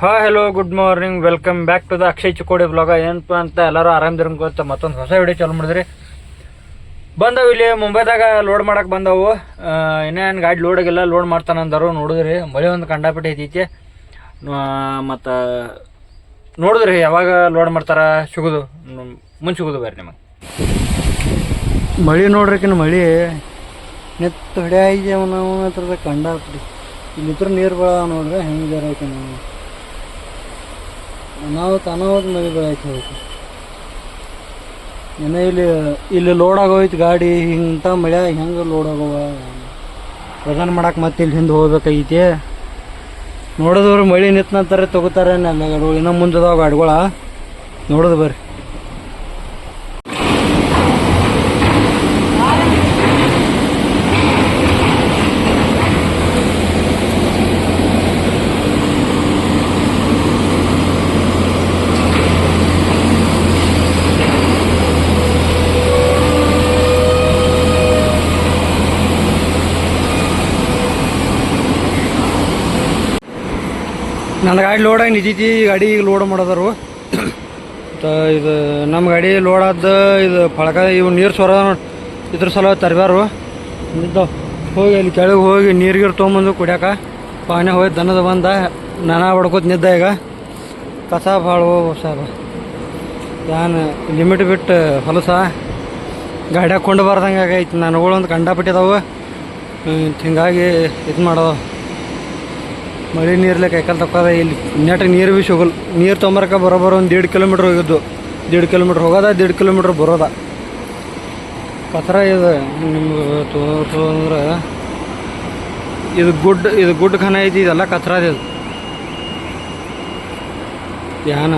Hi hello good morning welcome back to the Akshay Chikkodi blog. ಏನಪ್ಪ ಅಂತ ಎಲ್ಲರೂ ಆರಾಮದಿರಂಗೆ ಗೊತ್ತ ಮತ್ತೊಂದು ಹೊಸ ವಿಡಿಯೋ ಚಾಲು ಮಾಡಿದ್ರಿ. ಬಂದವು ಇಲ್ಲಿ ಮುಂಬೈದಾಗ ಲೋಡ್ ಮಾಡಕ್ಕೆ ಬಂದವು. ಇನ್ನೇನು ಗಾಡಿ ಲೋಡ್ ಆಗಿಲ್ಲ, ಲೋಡ್ ಮಾಡ್ತಾನಂದರು. ನೋಡಿದ್ರಿ ಮಳೆ ಒಂದು ಕಂಡಾಪಟ್ಟೆ ಐತಿ. ಮತ್ತು ನೋಡಿದ್ರಿ ಯಾವಾಗ ಲೋಡ್ ಮಾಡ್ತಾರೆ ಸಿಗೋದು ಮುಂಚೆ ಸಿಗೋದು ಬೇರೆ ನಿಮಗೆ ಮಳೆ ನೋಡ್ರಿಕಿನ ಮಳೆ ನೆತ್ತು ಹೊಡೆಯಾಗಿ ನಾವು ಹತ್ರದ ಕಂಡಾಪಟ್ಟಿ ಇಲ್ಲಿತ್ರ ನೀರು ಬೆಳ ನೋಡ್ರಿ ಹೆಂಗೆ ಬೇರೆ ಐತೆ. ನಾವು ಅನಾಹುತ ಮಳೆ ಬೆಳಕ್ಕೆ ಹೋಯ್ತು. ಏನೋ ಇಲ್ಲಿ ಲೋಡ್ ಆಗೋಯ್ತು ಗಾಡಿ. ಇಂಥ ಮಳೆ ಹೆಂಗೆ ಲೋಡ್ ಆಗೋವ ಪ್ರಧಾನ ಮಾಡಕ್ಕೆ ಮತ್ತೆ ಇಲ್ಲಿ ಹಿಂದೆ ಹೋಗ್ಬೇಕಾಗೈತಿ. ನೋಡಿದವ್ರು ಮಳೆ ನಿಂತ ನಂತರ ತೊಗೋತಾರೆ ಎಲ್ಲ ಗಾಡಿಗಳು. ಇನ್ನೂ ಮುಂದದಾವ ಗಾಡಿಗಳ ನೋಡೋದು ಬರ್ರಿ. ನನ್ನ ಗಾಡಿ ಲೋಡಾಗಿ ನಿಂತೈತಿ. ಗಾಡಿ ಈಗ ಲೋಡ್ ಮಾಡೋದಾರು. ಇದು ನಮ್ಮ ಗಾಡಿ ಲೋಡ್ ಆದ ಇದು ಫಳಕ ಇವು ನೀರು ಸೊರ ಇದ್ರ ಸಲ ತರಬ್ಯಾರು ನಿಂತಾವ. ಹೋಗಿ ಅಲ್ಲಿ ಕೆಳಗೆ ಹೋಗಿ ನೀರು ತೊಗೊಂಬಂದು ಕುಡಿಯಾಕ ಪಾನೆ ಹೋಗಿ ದನದ ಬಂದ ನಾನಾ ಹೊಡ್ಕೋತ ನಿದ್ದ. ಈಗ ಕಸ ಭಾಳ ಸಾರು ಏನು ಲಿಮಿಟ್ ಬಿಟ್ಟು ಹೊಲಸ ಗಾಡಿ ಹಾಕ್ಕೊಂಡು ಬಾರ್ದಂಗೆ ಆಗೈತಿ. ನನಗಳೊಂದು ಕಂಡಾಪಟ್ಟಿದಾವು. ಹಿಂಗಾಗಿ ಇದು ಮಾಡೋದು ಮಳೆ ನೀರ್ಲೆ ಕೈಕಾಲು ತಕ್ಕೋದ. ಇಲ್ಲಿ ನೆಟ್ ನೀರು ಭೀ ಸಿಗಲ್ಲ. ನೀರು ತೊಂಬರಕ್ಕೆ ಬರೋಬರೋ ಒಂದು 1.5 ಕಿಲೋಮೀಟ್ರ್ ಹೋಗಿದ್ದು. 1.5 ಕಿಲೋಮೀಟ್ರ್ ಹೋಗೋದ, 1.5 ಕಿಲೋಮೀಟ್ರ್ ಬರೋದ. ಕತ್ರ ಇದೆ ನಿಮ್ಗೆ ತೋರ್ಸಂದ್ರೆ ಇದು ಗುಡ್ ಖಾನ ಐತಿ. ಇದೆಲ್ಲ ಕತ್ರದ ಇದು ಯಾನ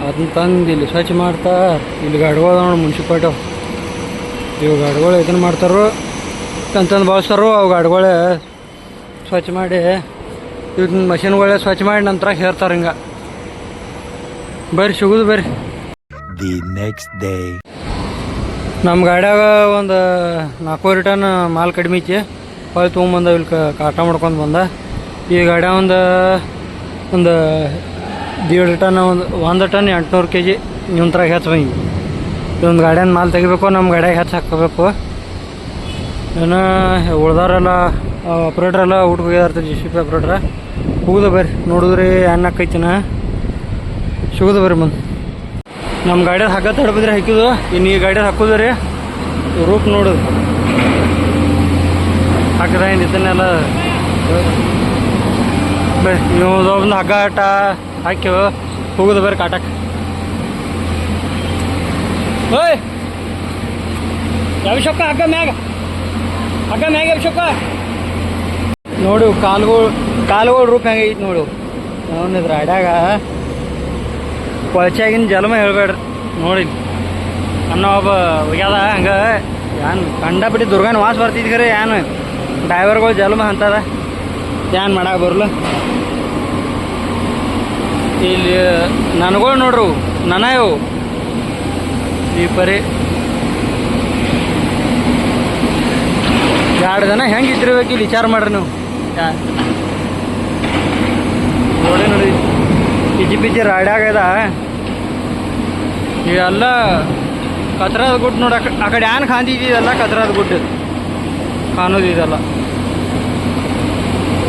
ಅದನ್ನ ತಂದು ಇಲ್ಲಿ ಸ್ವಚ್ಛ ಮಾಡ್ತಾ. ಇಲ್ಲಿ ಗಾಡಿಗಳು ನೋಡಿ ಮುನ್ಸಿಪಾಲ್ಟಿ ಇವು ಗಾಡಿಗಳು ಇದನ್ನು ಮಾಡ್ತಾರೋ ತಂತಂದು ಬಳಸ್ತಾರೋ. ಅವು ಗಾಡಿಗಳೇ ಸ್ವಚ್ಛ ಮಾಡಿ ಇದನ್ನ ಮಷಿನ್ಗಳೇ ಸ್ವಚ್ಛ ಮಾಡಿ ನಂತರ ಹೇರ್ತಾರೆ. ಹಿಂಗೆ ಬರ್ರಿ ಸಿಗೋದು ಬರ್ರಿ. ದಿ ನೆಕ್ಸ್ಟ್ ಡೇ ನಮ್ಮ ಗಾಡ್ಯಾಗ ಒಂದು 4 ಟನ್ ಮಾಲ್ ಕಡಿಮೆ ಐತಿ. ಹೊಳ್ಳಿ ತೊಗೊಂಬಂದ ಇಲ್ಲಿ ಕಾಟ ಮಾಡ್ಕೊಂಡು ಬಂದ. ಈ ಗಾಡ್ಯ ಒಂದು 1.5 ಟನ್ ಒಂದು ಟನ್ 800 kg ನಿಂತ್ರಾಗ ಹೆಚ್ಚು ಬಂಗಿ. ಇದೊಂದು ಗಾಡ್ಯಾನ ಮಾಲ್ ತೆಗಿಬೇಕು, ನಮ್ಮ ಗಾಡ್ಯಾಗ ಹೆಚ್ಚು ಹಾಕಬೇಕು. ಏನೋ ಉಳ್ದಾರೆಲ್ಲ ಆಪ್ರೇಟ್ರೆಲ್ಲ ಊಟಕ್ಕೆ ಹೋಗ್ಯಾರ. JCB ಆಪ್ರೇಟ್ರ ಹೋಗುದ ಬರ್ರಿ. ನೋಡಿದ್ರಿ ಏನ್ ಹಾಕೈತಿನ ಸಿಗೋದು ಬರ್ರಿ. ಮುಂದೆ ನಮ್ಮ ಗಾಡಿಯದ ಹಗ್ಗ ತಡಬಿದ್ರಿ ಹಾಕಿದ್ದು. ಇನ್ನು ಈ ಗಾಡಿಯದ ಹಾಕೋದು ರೀ ರೂಪ್ ನೋಡುದು ಹಾಕಿದ ಇದನ್ನೆಲ್ಲ ಬರ್ರಿ. ನೀವು ಒಂದು ಹಗ್ಗ ಆಟ ಹಾಕ್ಯವ ಹೋಗುದು ಬರ್ರಿ ಕಾಟಕ್ಕೆ. ಓಯ್ ಯಾವಿಷಕ್ಕ ಹಗ್ಗ ಮ್ಯಾಗ ಯಾವಿಷಕ್ಕ ನೋಡಿ. ಕಾಲುಗಳು ರೂಪ ಹೆಂಗೈತಿ ನೋಡಿ. ಅವನಿದ್ರ ಅಡ್ಯಾಗ ಕೊಳಚಾಗಿನ ಜಲಮ ಹೇಳ್ಬೇಡ್ರಿ. ನೋಡಿ ಅನ್ನ ಒಬ್ಬ ಹೋಗ್ಯಾದ ಹಂಗೆ ಏನು ಕಂಡಾಬಿಟ್ಟು ದುರ್ಗಾನ ವಾಸ ಬರ್ತಿದ್ ಖರೆ. ಏನು ಡ್ರೈವರ್ಗಳು ಜಲಮ ಅಂತದ ಏನು ಮಾಡಕ್ಕೆ ಬರಲ್ಲ. ಇಲ್ಲಿ ನನಗಳು ನೋಡ್ರು ನನ ಇವು ಈ ಪರಿ 2 ಜನ ಹೆಂಗೆ ಇದ್ದಿರ್ಬೇಕು ಇಲ್ಲಿ ವಿಚಾರ ಮಾಡ್ರಿ ನೀವು. ನೋಡಿ ಪಿಜಿ ರಾಡ್ಯಾಗದ ಇವೆಲ್ಲ ಕತ್ರದ ಗುಡ್ ನೋಡಿ. ಆ ಕಡೆ ಏನ್ ಖಾಂದಿದೆಲ್ಲ ಕತ್ರದ ಗುಡ್ ಕಾಣೋದು ಇದೆಲ್ಲ.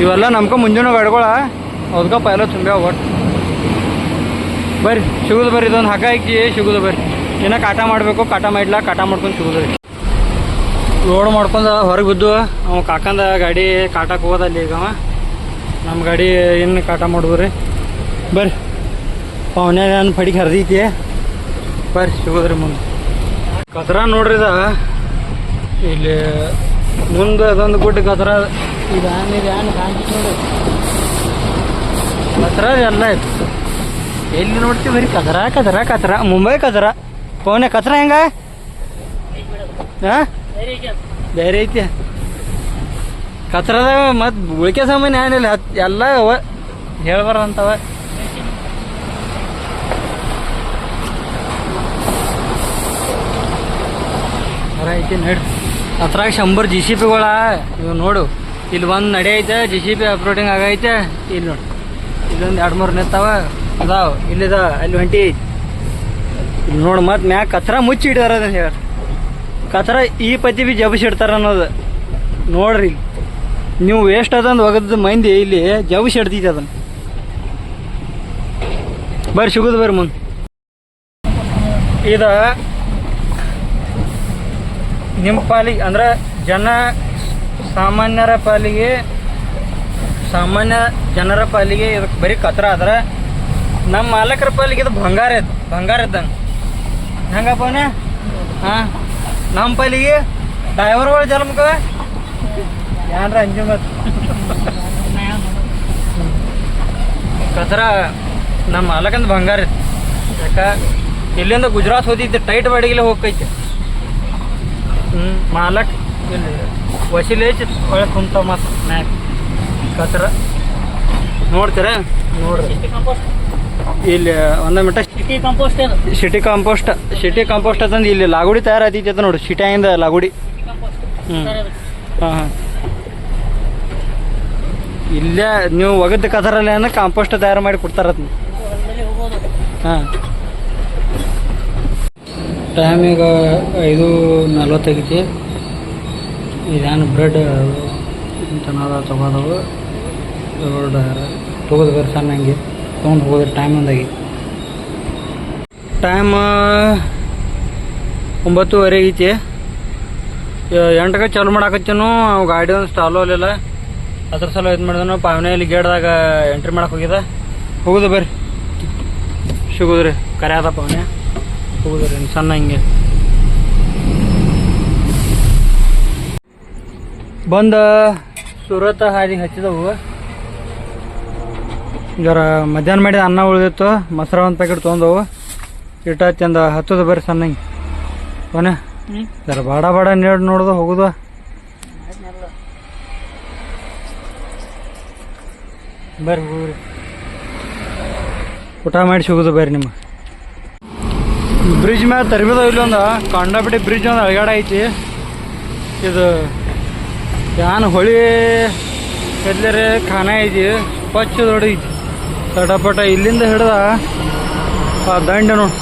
ಇವೆಲ್ಲ ನಮ್ಕ ಮುಂಜಾನೆ ಗಾಡಿಗಳ ಅದಕ್ಕೆ ಪೈಲ ತುಂಬ್ಯಾವ. ಒಟ್ಟು ಬರ್ರಿ ಸಿಗೋದು ಬರ್ರಿ. ಇದೊಂದು ಹಗ್ಗ ಐತಿ ಸಿಗೋದು ಬರ್ರಿ. ಇನ್ನೂ ಕಾಟ ಮಾಡಬೇಕು. ಕಾಟ ಮಾಡಿಲ್ಲ, ಕಾಟ ಮಾಡ್ಕೊಂಡು ಸಿಗೋದು ರೀ. ಲೋಡ್ ಮಾಡ್ಕೊಂಡು ಹೊರಗೆ ಬಿದ್ದು ಅವ ಕಾಕಂದ ಗಾಡಿ ಕಾಟಕ್ಕೆ ಹೋಗೋದಲ್ಲಿ. ಈಗ ನಮ್ಮ ಗಾಡಿ ಇನ್ನು ಕಾಟ ಮಾಡಿದ್ರಿ. ಬರ್ರಿ ಪವನ್ಯಾಗ ಏನು ಪಡಿಗೆ ಹರಿದೈತಿ. ಬರ್ರಿ ಸಿಗೋದ್ರಿ ಮುಂದೆ. ಕತ್ರ ನೋಡ್ರಿ ಇದ ಇಲ್ಲಿ ಮುಂದೆ ಅದೊಂದು ಗುಡ್ಡ ಕತ್ರ. ಇದು ಕಾಣ್ತಿ ನೋಡ್ರಿ ಕತ್ರ ಎಲ್ಲ ಐತಿ. ಎಲ್ಲಿ ನೋಡ್ತೀವಿ ಬರೀ ಕತ್ರ ಮುಂಬೈ ಕತ್ರ. ಪವನ್ಯ ಕತ್ರ ಹೆಂಗ ಹಾಂ ಬೇರೆ ಐತಿ ಕತ್ರದ. ಮತ್ತು ಉಳಿಕೆ ಸಾಮಾನು ಏನಿಲ್ಲ ಎಲ್ಲ ಅವ ಹೇಳ್ಬಾರಂತವ. ಐತಿ ನಡ್ರಿ. ಅದ್ರಾಗ 100 JCBಗಳ ಇವು ನೋಡು. ಇಲ್ಲಿ ಒಂದು ನಡೆ ಐತೆ JCB ಅಪ್ರೋಟಿಂಗ್ ಆಗೈತೆ. ಇಲ್ಲಿ ನೋಡಿ ಇಲ್ಲೊಂದು 2-3 ನಿಂತಾವ ಅದಾವ ಇಲ್ಲಿದ ಅಲ್ಲಿ ಹೊಂಟಿ ಇಲ್ಲಿ ನೋಡಿ ಮತ್ತೆ ಮ್ಯಾಗ ಕಚ್ರ ಮುಚ್ಚಿ ಇಡ್ದಾರ ಅದನ್ನ ಹೇಳಿ ಕಚ್ರ ಈ ಪತಿ ಬಿ ಜಬಸಿಡ್ತಾರ ಅನ್ನೋದು ನೋಡ್ರಿ ನೀವು ವೇಸ್ಟ್ ಅದಂದು ಒಗದ ಮಂದಿ ಇಲ್ಲಿ ಜಬಸಿಡ್ತೈತಿ ಅದನ್ನ ಬರ್ರಿ ಸಿಗುದು ಬರ್ರಿ ಮುಂದೆ ಇದು ನಿಮ್ಮ ಪಾಲಿಗೆ ಅಂದ್ರೆ ಸಾಮಾನ್ಯ ಜನರ ಪಾಲಿಗೆ ಇದಕ್ಕೆ ಬರೀ ಕತ್ರ ಆದ್ರೆ ನಮ್ಮ ಮಾಲಕರ ಪಾಲಿಗೆ ಇದು ಬಂಗಾರ ಇದ್ದಂಗೆ ಹೆಂಗಪ್ಪನ ಹಾಂ ನಮ್ಮ ಪಾಲಿಗೆ ಡ್ರೈವರ್ಗಳು ಜಲ್ಮಕ ಏನ್ರ ಅಂಜು ಮತ್ತು ಕತ್ರ ನಮ್ಮ ಮಾಲಕಂದು ಬಂಗಾರ ಇತ್ತು ಯಾಕೆ ಇಲ್ಲಿಂದ ಗುಜರಾತ್ ಹೋದಿದ್ದೆ ಟೈಟ್ ಬಾಡಿಗೆಲ್ಲ ಹೋಗ್ತೈತೆ ಮಾಲಕ್ ಇಲ್ಲಿ ವಸೀಲೆ ಒಳಗೆ ಕುಂತಾವ ಮತ್ತು ಮ್ಯಾಕ್ ಕತ್ರ ನೋಡ್ತೀರ ನೋಡ್ರಿ ಇಲ್ಲಿ ಒಂದ ಮಿಟ ಸಿಟಿ ಕಾಂಪೋಸ್ಟ್ ಅಂತಂದು ಇಲ್ಲಿ ಲಾಗುಡಿ ತಯಾರಾತೈತಿ ನೋಡಿ ಸಿಟಿಯಿಂದ ಲಾಗುಡಿ ಹಾಂ ಇಲ್ಲೇ ನೀವು ಒಗದ ಕದರಲ್ಲ ಕಾಂಪೋಸ್ಟ್ ತಯಾರು ಮಾಡಿ ಕೊಡ್ತಾರ ಹಾಂ ಟೈಮ್ ಈಗ 5:40 ಇದೇನು ಬ್ರೆಡ್ ಚೆನ್ನಾದ ತೊಗೋದವು ತೊಗೋದು ಬೇರೆ ಸಣ್ಣ ಹಂಗೆ ತೊಗೊಂಡು ಹೋಗೋದು ಟೈಮ್ ಒಂದಾಗಿ ಟೈಮ್ 9:30 ಐತಿ 8ಕ್ಕೆ ಚಾಲು ಮಾಡಾಕತ್ತೀನು ಗಾಡಿ ಒಂದು ಸ್ಟಾಲು ಅಲ್ಲಿಲ್ಲ ಅದ್ರ ಸಲ ಇದು ಮಾಡಿದನು ಪಾವನೆಯಲ್ಲಿ ಗೇಟ್ದಾಗ ಎಂಟ್ರಿ ಮಾಡಕ್ಕೆ ಹೋಗುದು ಬರ್ರಿ ಸಿಗುದ್ರಿ ಕರ್ಯಾದ ಪಾವನೆ ಹೋಗುದ್ರಿ ಸಣ್ಣ ಹಿಂಗೆ ಬಂದ ಸೂರತ್ ಹಾದಿ ಹಚ್ಚಿದವು ಜರ ಮಧ್ಯಾಹ್ನ ಮಾಡಿದ ಅನ್ನ ಉಳಿದಿತ್ತು ಮೊಸರು ಒಂದು ಪ್ಯಾಕೆಟ್ ತೊಗೊಂಡವು ಇಟ್ಟ ಚಂದ ಹತ್ತದ ಬರ್ರಿ ಸಣ್ಣ ಹಿಂಗೆ ಕೊನೆ ಜರ ಬಾಡ ನೋಡ್ದು ಹೋಗುದು ಬರ್ರಿ ಹೋಗ್ರಿ ಊಟ ಮಾಡಿ ಸಿಗೋದು ಬರ್ರಿ ನಿಮ್ಮ ಬ್ರಿಡ್ಜ್ ಮ್ಯಾಗ ತರ್ಬಿದಾವ ಇಲ್ಲೊಂದು ಕಂಡಾಪಟ್ಟಿ ಬ್ರಿಡ್ಜ್ ಒಂದು ಅಳಗಾಡ ಐತಿ ಇದು ಯಾನ್ ಹೊಳಿ ಎದ್ಲರೆ ಖಾನ ಐತಿ ಸ್ವಚ್ಛ ದೊಡ್ಡ ಐತಿ ತಟಪಟ ಇಲ್ಲಿಂದ ಹಿಡ್ದ ಆ ದಂಡ ನೋಡಿ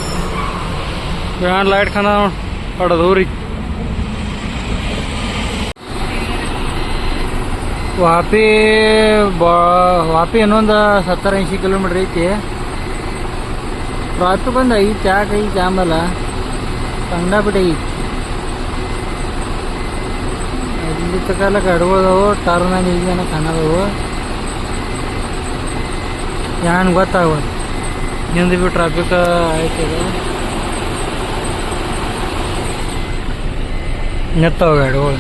ಯಾನ್ ಲೈಟ್ ಖಾನ ನೋಡಿ ಹೊಡೋದು ಊರಿ ವಾಪಿ ಇನ್ನೊಂದು 70-80 ಕಿಲೋಮೀಟ್ರ್ ಐತಿ ಟ್ರಾಫಿಕ್ ಒಂದು ಐತಿ ಯಾಕೆ ಐತಿ ಆಂಬಲ್ಲ ಕಂಡಾಪಟ್ಟಿ ಐತಿ ಇಲ್ಲಿ ತಕಾಲ ಗಡ್ಗಳದವು ಟರ್ನಾಗ ಈಗೇನ ಕಾಣದವು ಏನು ಗೊತ್ತಾಗೋದು ಹಿಂದೆ ಬಿ ಟ್ರಾಫಿಕ್ ಐತದ ನಿಂತಾವ ಗಾಡಿಗಳು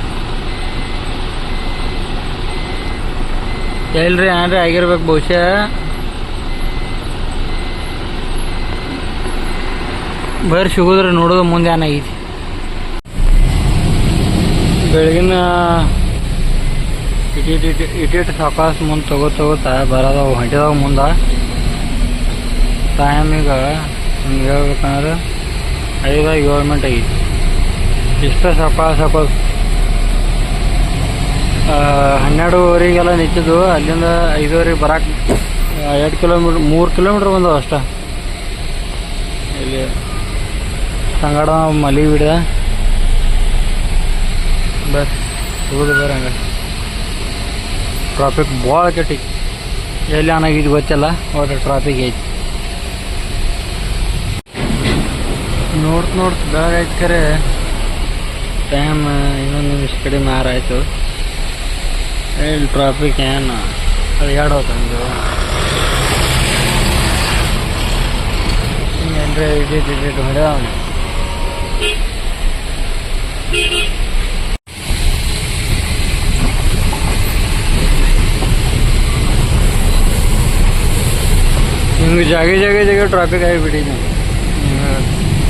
ಎಲ್ರಿ ಏನ್ರಿ ಆಗಿರ್ಬೇಕು ಬಹುಶಃ ಬರ್ರಿ ಸಿಗೋದ್ರಿ ನೋಡೋದು ಮುಂದೆ ಏನಾಗೈತಿ ಬೆಳಗಿನ ಇಟಿಟ್ ಸಾಕಾಸ್ ಮುಂದೆ ತಗೋತಾ ಬರೋದವು ಹೊಂಟಿದಾವ ಮುಂದೆ ಟೈಮ್ ಈಗ ಹಿಂಗೆ ಹೇಳ್ಬೇಕಂದ್ರೆ 5-7 ಮಿನಿಟ್ ಆಗೈತಿ ಇಷ್ಟ ಸಾಕಾಸ್ 12:30 ನಿಂತಿದ್ದು ಅಲ್ಲಿಂದ 5:30 ಬರಕ್ಕೆ 2 ಕಿಲೋಮೀಟ್ರ್ 3 ಕಿಲೋಮೀಟ್ರ್ ಬಂದವು ಅಷ್ಟ ಇಲ್ಲಿ ಸಂಗಡ ಮಲಿ ಬಿಡ ಬಸ್ ಹೋಗುದು ಬರ ಹಂಗೆ ಟ್ರಾಫಿಕ್ ಭಾಳ ಕೆಟ್ಟಿ ಎಲ್ಲಿ ಏನಾಗಿದ್ದು ಗೊತ್ತಿಲ್ಲ ಒಟ್ಟು ಟ್ರಾಫಿಕ್ ಐತಿ ನೋಡ್ತು ಬೆಳಗ್ಗೆ ಆಯ್ತು ಖರೆ ಟೈಮ್ ಇನ್ನೊಂದು ನಿಮಿಷ ಕಡಿಮೆ ಆರಾಯ್ತು ಇಲ್ಲಿ ಟ್ರಾಫಿಕ್ ಏನು ಅದು 2 ಹೋಗ್ತಂದು ಹಿಂಗೆ ಇಡಿಟ್ ಹೊಡೆದವನು ಹಿಂಗೆ ಜಾಗ ಟ್ರಾಫಿಕ್ ಆಗಿಬಿಟ್ಟಿದ್ದೆ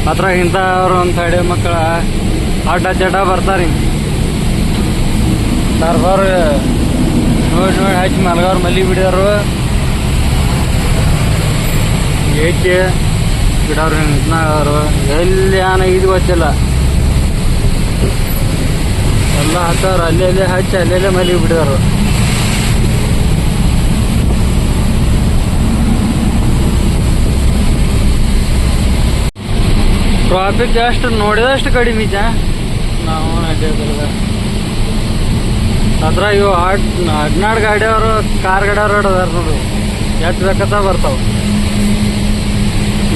ಮಾತ್ರ ಇಂಥವ್ರು ಒಂದು ಸೈಡ್ ಮಕ್ಕಳ ಅಡ್ಡ ಚಡ್ಡ ಬರ್ತಾರೆ ಹಿಂಗೆ ಸರ್ಬಾರ್ ನೋಡಿ ಹಚ್ಚಿ ಮಲ್ಗವ್ರು ಮಲ್ಲಿ ಬಿಡ್ಯಾರು ಏಕೆ ಬಿಡವ್ರು ನಿಂತ್ನಾಗವ್ರು ಎಲ್ಲಿ ಏನಾಗಿದ್ದು ಗೊತ್ತಿಲ್ಲ ಎಲ್ಲ ಹತ್ತವ್ರು ಅಲ್ಲೇ ಹಚ್ಚಿ ಅಲ್ಲೇ ಮಲ್ಲಿ ಬಿಡ್ಯಾರು ಟ್ರಾಫಿಕ್ ಎಷ್ಟು ನೋಡಿದಷ್ಟು ಕಡಿಮೆ ಐತೆ ನಾವು ಅಡ್ಡಾಡ್ದಾಗ. ಅದ್ರ ಇವು ಹಡ್ನಾಡು ಗಾಡಿಯವರು ಕಾರ್ ಗಾಡಿಯವ್ರು ಅದಾರ ನೋಡ್ರಿ, ಎಷ್ಟು ಬೇಕತ್ತ ಬರ್ತಾವ.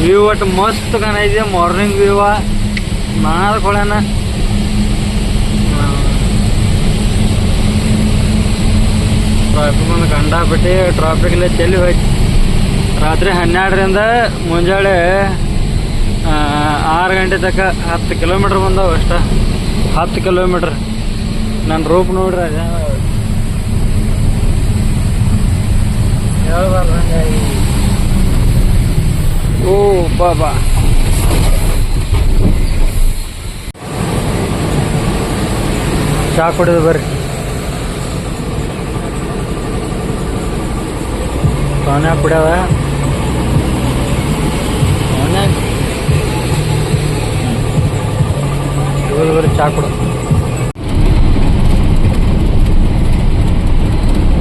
ವ್ಯೂ ಒಟ್ಟು ಮಸ್ತ್ ಕಾಣೈತೆ, ಮಾರ್ನಿಂಗ್ ವ್ಯೂವ ಮಾದ ಕೊಳೆನ. ಟ್ರಾಫಿಕ್ ಒಂದು ಕಂಡಾಬಿಟ್ಟು ಟ್ರಾಫಿಕ್ಲೆ ಚೆಲ್ಲಿ ಹೋಯ್ತು. ರಾತ್ರಿ 12ರಿಂದ ಮುಂಜಾನೆ 6 ಗಂಟೆ ತನಕ 10 ಕಿಲೋಮೀಟ್ರ್ ಬಂದವು ಅಷ್ಟ. 10 ಕಿಲೋಮೀಟ್ರ್ ನನ್ನ ರೂಪ್ ನೋಡ್ರಿ ಅದ ಹೇಳ್ಬಾರ್ದಂಗೆ. ಓ ಬಾಬಾ ಚಾ ಕುಡಿದು ಬರ್ರಿ. ಪಾನ ಕುಡ್ಯಾವ ಬರ್ರಿ ಚಾ ಕೊಡು.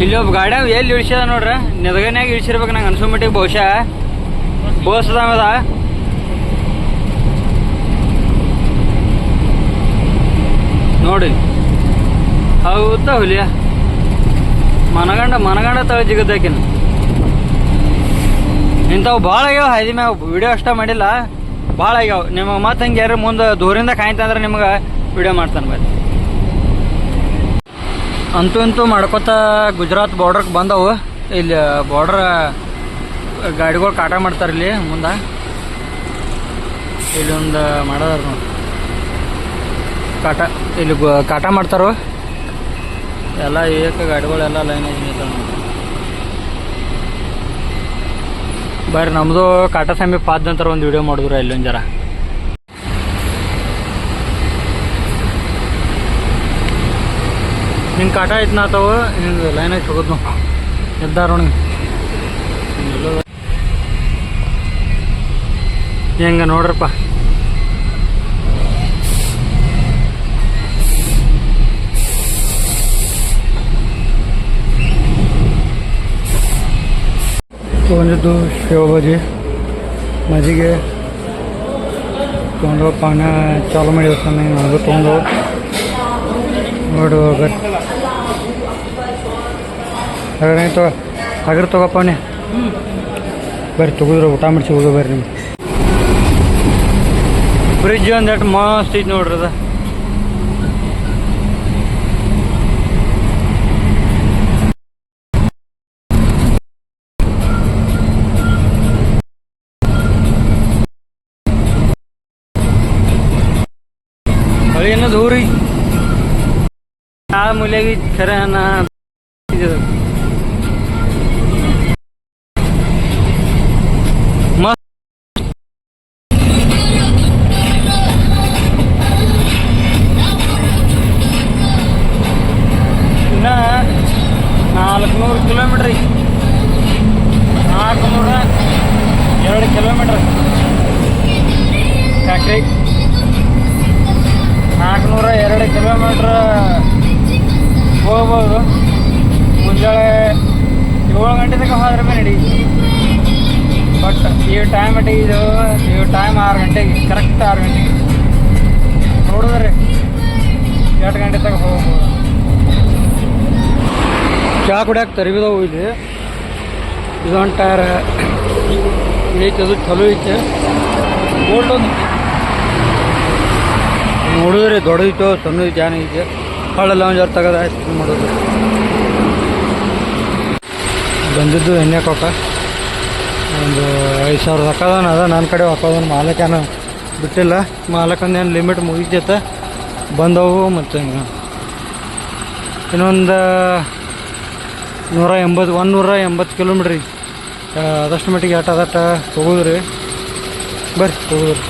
ಇಲ್ಲಿ ಒಬ್ಬ ಗಾಡ್ಯಾಗ ಎಲ್ಲಿ ಇಳಿಸ್ಯದ ನೋಡ್ರಿ, ನೆದಗನ್ಯಾಗ ಇಳಿಸಿರ್ಬೇಕು ನಂಗೆ ಅನ್ಸೋ ಮಟ್ಟಿಗೆ. ಬಹುಶಃ ಬೋಸ್ ಅದ ನೋಡಿ. ಹೌದಾ ಹುಲಿಯ ಮನಗಂಡ ತಳ ಜಿಗದಾಕಿನ. ಇಂಥವು ಭಾಳ ಆಗ್ಯಾವ. ಹಾದಿ ಮ್ಯಾಗ ವಿಡಿಯೋ ಅಷ್ಟ ಮಾಡಿಲ್ಲ, ಭಾಳ ಆಗ್ಯಾವ. ನಿಮಗೆ ಮತ್ತೆ ಹಂಗೆ ಯಾರು ಮುಂದೆ ದೂರಿಂದ ಕಾಯ್ತಂದ್ರೆ ನಿಮ್ಗೆ ವಿಡಿಯೋ ಮಾಡ್ತಾನೆ ಬರ್ರಿ. ಅಂತೂ ಇಂತೂ ಮಾಡ್ಕೊತ ಗುಜರಾತ್ ಬಾರ್ಡ್ರಿಗೆ ಬಂದವು. ಇಲ್ಲಿ ಬಾರ್ಡ್ರ್ ಗಾಡಿಗಳು ಕಾಟ ಮಾಡ್ತಾರೆ ಇಲ್ಲಿ ಮುಂದೆ. ಇಲ್ಲಿ ಒಂದು ಮಾಡೋದಾರ ನೋಡಿ ಕಾಟ, ಇಲ್ಲಿ ಕಾಟ ಮಾಡ್ತಾರೋ ಎಲ್ಲ. ಏಕ ಗಾಡಿಗಳೆಲ್ಲ ಲೈನೇಜ್ ನಿಂತಾವ ನೋಡಿ. ಬರ್ರಿ ನಮ್ಮದು ಕಾಟ ಸಮೀಪ ಪಾದ ನಂತರ ಒಂದು ವಿಡಿಯೋ ಮಾಡಿದ್ರು ಇಲ್ಲೊಂದು ಜರ. ಹಿಂಗೆ ಕಾಟ ಐತೆ ನಾತಾವು, ಹಿಂಗೆ ಲೈನಾಗಿ ಹೋಗೋದು ನಾವು ಎದ್ದಾರೋಣ. ಹೆಂಗೆ ನೋಡ್ರಪ್ಪ. ತೊಗೊಂಡಿದ್ದು ಶೇವ್ ಬಜಿ ಮಜ್ಜಿಗೆ ತೊಗೊಂಡು ಪಾನ ಚಾಲು ಮಾಡಿ ಅದು ತೊಗೊಂಡು ನೋಡು ಬರ್ರಿ. ಹಾಗಾದ್ರೆ ತಗೋಪವನೇ ಬರ್ರಿ, ತಗೋದ್ರೆ ಊಟ ಮಾಡಿಸಿ ಹೋಗೋ ಬರ್ರಿ. ನಿಮ್ಗೆ ಫ್ರಿಜ್ ಒಂದೆಷ್ಟು ಮಸ್ತ್ ಐತಿ ನೋಡ್ರಿ ಅದ. ಹೊಳಿನ ದೂರಿ ಆ ಮೂಲೆಗೆ ಖರೆ ಮಸ್ತ್. ಇನ್ನ 400 ಕಿಲೋಮೀಟ್ರ್ ಐತಿ. 402 ಕಿಲೋಮೀಟ್ರ್ ಫ್ಯಾಕ್ಟ್ರಿ. 402 ಕಿಲೋಮೀಟ್ರ್ ಹೋಗ್ಬೋದು. ಮುಂಜಾನೆ 7 ಗಂಟೆ ತನಕ ಹೋದ್ರೆ ನಡಿ. ಬಟ್ ಈ ಟೈಮ್ ಇದು 6 ಗಂಟೆಗೆ, ಕರೆಕ್ಟ್ 6 ಗಂಟೆಗೆ ನೋಡಿದ್ರಿ 8 ಗಂಟೆ ತನಕ ಹೋಗ್ಬೋದು. ಚಹಾ ಕುಡಿಯೋಕೆ ತರಿಬಿದವು ಇಲ್ಲಿ. ಇದೊಂದು ಟೈರ್ ಐತೆ, ಅದು ಚಲೋ ಐತೆ. ಗೋಲ್ಡ್ ಒಂದು ನೋಡಿದ್ರಿ ದೊಡ್ಡದಿತ್ತು, ಸಣ್ಣ ಜಾನ ಐತೆ. ಹಳ್ಳೆಲ್ಲ ಒಂದು ಜರ ತೆಗೆದು ಆಯ್ತು ಮಾಡೋದು. ಬಂದಿದ್ದು ಎಣ್ಣೆ ಕೊಕ್ಕ ಒಂದು 5,000 ಹಾಕೋದನ ಅದ. ನನ್ನ ಕಡೆ ಹಾಕೋದನ್ನು ಮಾಲಕನ ಬಿಟ್ಟಿಲ್ಲ. ಮಾಲಕಂದೇನು ಲಿಮಿಟ್ ಮುಗಿತೈತೆ ಬಂದವು. ಮತ್ತು ಇನ್ನೊಂದು 180 ಕಿಲೋಮೀಟ್ರ್ ಐತಿ. ಅದಷ್ಟು ಮಟ್ಟಿಗೆ ಅದಟ್ಟ ತೊಗೋದ್ರಿ. ಬರ್ರಿ ತೊಗೋದ್ರಿ.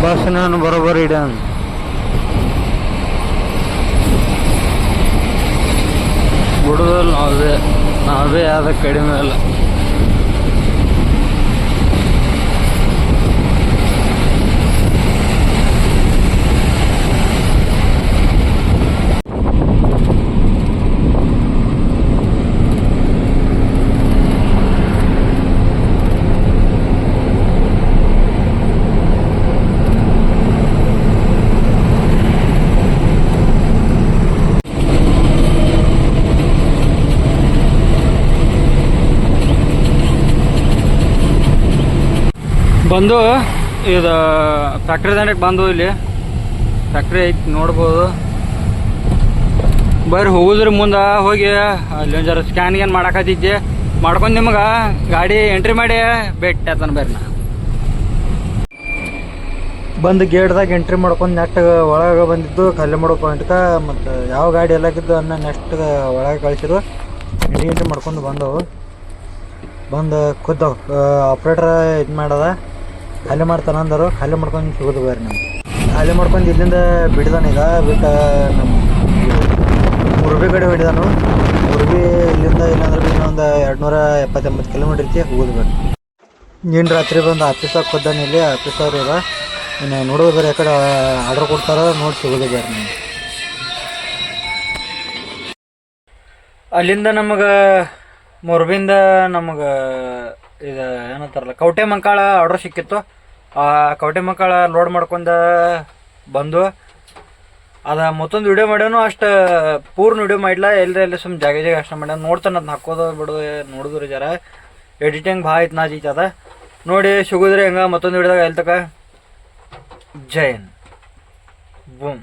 ಬಸ್ ನಾನು ಬರೋಬ್ಬರಿ ಇಡ ಬಿಡೋದಲ್ಲ. ನಾವೇ ಆದ ಕಡಿಮೆ ಅಲ್ಲ. ಬಂದು ಇದು ಫ್ಯಾಕ್ಟ್ರಿ ದಂಡಕ್ಕೆ ಬಂದು ಇಲ್ಲಿ ಫ್ಯಾಕ್ಟ್ರಿ ಐತಿ ನೋಡ್ಬೋದು. ಬರ್ರಿ ಹೋಗುದ್ರ ಮುಂದೆ ಹೋಗಿ ಅಲ್ಲಿ ಒಂದು ಜರ ಸ್ಕ್ಯಾನ್ ಗೇನ್ ಮಾಡಾಕತ್ತಿದ್ದೆ ಮಾಡ್ಕೊಂಡು ನಿಮ್ಗೆ ಗಾಡಿ ಎಂಟ್ರಿ ಮಾಡಿ ಭೇಟಿ ಆತನ ಬರ್ರಿ. ನಾ ಬಂದು ಗೇಟ್ದಾಗ ಎಂಟ್ರಿ ಮಾಡ್ಕೊಂಡು ನೆಟ್ ಒಳಗೆ ಬಂದಿದ್ದು ಖಾಲಿ ಮಾಡೋ ಪಾಯಿಂಟ್ಗೆ ಮತ್ತು ಯಾವ ಗಾಡಿ ಎಲ್ಲಾಗಿದ್ದು ಅನ್ನೋ ನೆಕ್ಸ್ಟ್ ಒಳಗೆ ಕಳಿಸಿರು. ಎಂಟ್ರಿ ಮಾಡ್ಕೊಂಡು ಬಂದವು. ಬಂದು ಕೂದವು ಆಪ್ರೇಟ್ರ ಇದು ಮಾಡದ ಖಾಲಿ ಮಾಡ್ತಾನೆ ಅಂದರು. ಖಾಲಿ ಮಾಡ್ಕೊಂಡು ಸಿಗೋದು ಬೇರೆ ನಮ್ಗೆ. ಖಾಲಿ ಮಾಡ್ಕೊಂಡು ಇಲ್ಲಿಂದ ಬಿಡ್ದಾನ. ಈಗ ಬಿಟ್ಟು ನಮ್ಮ ಮುರುಬಿ ಕಡೆ ಹೊಡಿದಾನು. ಮುರುಬಿ ಇಲ್ಲಿಂದ ಇಲ್ಲಾಂದ್ರೆ ಬಿ ಇನ್ನೊಂದು 270 ಕಿಲೋಮೀಟ್ರ್ ಐತಿ ಹೋಗೋದು ಬೇರೆ. ನೀನು ರಾತ್ರಿ ಬಂದು ಆಫೀಸಾಗ ಕೂದಾನ. ಇಲ್ಲಿ ಆಫೀಸವ್ರು ಇದ ಇನ್ನು ನೋಡೋದು ಬೇರೆ. ಯಾಕಡೆ ಆರ್ಡ್ರ್ ಕೊಡ್ತಾರ ನೋಡಿ ಸಿಗೋದು ಬೇರೆ ನಮ್ಗೆ. ಅಲ್ಲಿಂದ ನಮಗೆ ಮುರುಬಿಂದ ನಮಗೆ ಇದು ಏನಂತಾರಲ್ಲ ಕವಟೆ ಮಂಕಾಳ ಆರ್ಡ್ರ್ ಸಿಕ್ಕಿತ್ತು. ಆ ಕವಟೆ ಮಂಕಾಳ ಲೋಡ್ ಮಾಡ್ಕೊಂಡು ಬಂದು ಅದ ಮತ್ತೊಂದು ವಿಡಿಯೋ ಮಾಡ್ಯಾನು. ಅಷ್ಟು ಪೂರ್ಣ ವಿಡಿಯೋ ಮಾಡಿಲ್ಲ. ಎಲ್ಲಿ ಸುಮ್ಮನೆ ಜಾಗ ಅಷ್ಟು ಮಾಡ್ಯಾನ. ನೋಡ್ತಾನೆ ಅದನ್ನ ಹಾಕೋದು ಬಿಡೋದು ನೋಡಿದ್ರಿ. ಜರ ಎಡಿಟಿಂಗ್ ಭಾಳ ಐತೆ ನಾಜೀತ್ ಅದ ನೋಡಿ ಸಿಗೋದ್ರಿ. ಹಂಗೆ ಮತ್ತೊಂದು ವಿಡಿಯೋದಾಗ ಎಲ್ಲಿ ತಕ ಜೈ ಹಿಂದ್ ಬೂಮ್.